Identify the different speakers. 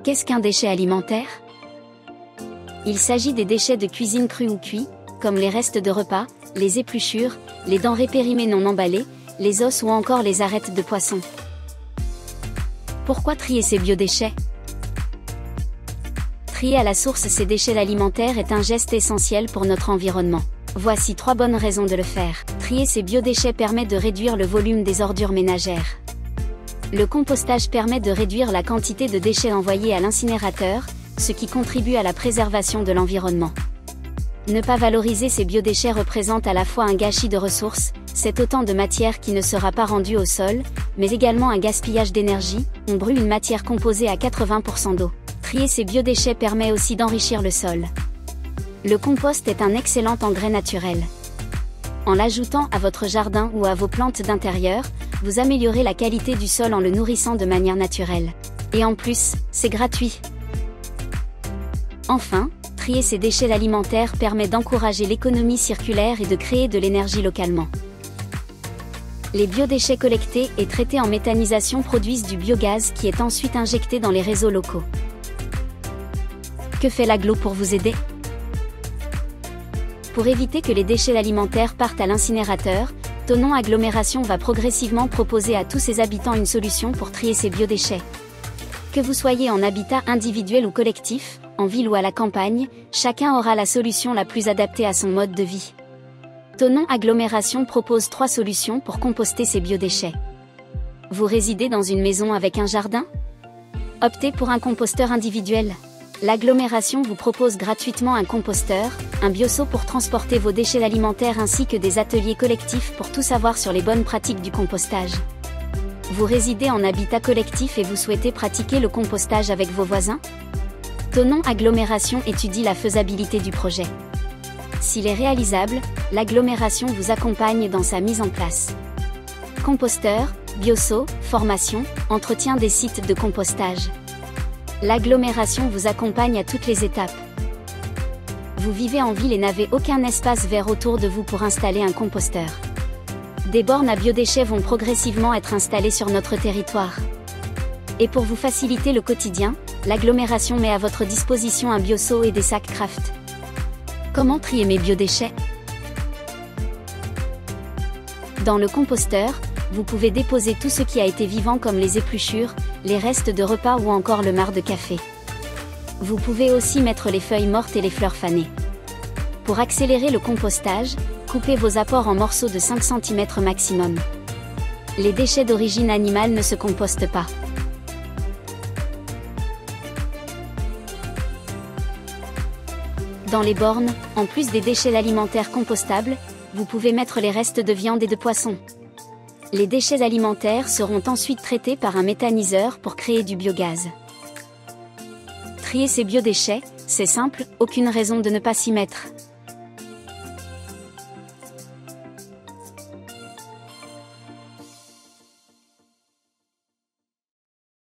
Speaker 1: Qu'est-ce qu'un déchet alimentaire? Il s'agit des déchets de cuisine crus ou cuits, comme les restes de repas, les épluchures, les denrées périmées non emballées, les os ou encore les arêtes de poisson. Pourquoi trier ces biodéchets? Trier à la source ces déchets alimentaires est un geste essentiel pour notre environnement. Voici 3 bonnes raisons de le faire. Trier ces biodéchets permet de réduire le volume des ordures ménagères. Le compostage permet de réduire la quantité de déchets envoyés à l'incinérateur, ce qui contribue à la préservation de l'environnement. Ne pas valoriser ces biodéchets représente à la fois un gâchis de ressources, c'est autant de matière qui ne sera pas rendue au sol, mais également un gaspillage d'énergie, on brûle une matière composée à 80% d'eau. Trier ces biodéchets permet aussi d'enrichir le sol. Le compost est un excellent engrais naturel. En l'ajoutant à votre jardin ou à vos plantes d'intérieur, vous améliorez la qualité du sol en le nourrissant de manière naturelle. Et en plus, c'est gratuit. Enfin, trier ces déchets alimentaires permet d'encourager l'économie circulaire et de créer de l'énergie localement. Les biodéchets collectés et traités en méthanisation produisent du biogaz qui est ensuite injecté dans les réseaux locaux. Que fait l'Agglo pour vous aider? Pour éviter que les déchets alimentaires partent à l'incinérateur, Thonon Agglomération va progressivement proposer à tous ses habitants une solution pour trier ces biodéchets. Que vous soyez en habitat individuel ou collectif, en ville ou à la campagne, chacun aura la solution la plus adaptée à son mode de vie. Thonon Agglomération propose 3 solutions pour composter ces biodéchets. Vous résidez dans une maison avec un jardin? Optez pour un composteur individuel. L'agglomération vous propose gratuitement un composteur, un bioseau pour transporter vos déchets alimentaires ainsi que des ateliers collectifs pour tout savoir sur les bonnes pratiques du compostage. Vous résidez en habitat collectif et vous souhaitez pratiquer le compostage avec vos voisins? Thonon Agglomération étudie la faisabilité du projet. S'il est réalisable, l'agglomération vous accompagne dans sa mise en place. Composteur, bioseau, formation, entretien des sites de compostage. L'agglomération vous accompagne à toutes les étapes. Vous vivez en ville et n'avez aucun espace vert autour de vous pour installer un composteur. Des bornes à biodéchets vont progressivement être installées sur notre territoire. Et pour vous faciliter le quotidien, l'agglomération met à votre disposition un bioseau et des sacs Craft. Comment trier mes biodéchets? Dans le composteur, vous pouvez déposer tout ce qui a été vivant comme les épluchures, les restes de repas ou encore le marc de café. Vous pouvez aussi mettre les feuilles mortes et les fleurs fanées. Pour accélérer le compostage, coupez vos apports en morceaux de 5 cm maximum. Les déchets d'origine animale ne se compostent pas. Dans les bornes, en plus des déchets alimentaires compostables, vous pouvez mettre les restes de viande et de poisson. Les déchets alimentaires seront ensuite traités par un méthaniseur pour créer du biogaz. Trier ces biodéchets, c'est simple, aucune raison de ne pas s'y mettre.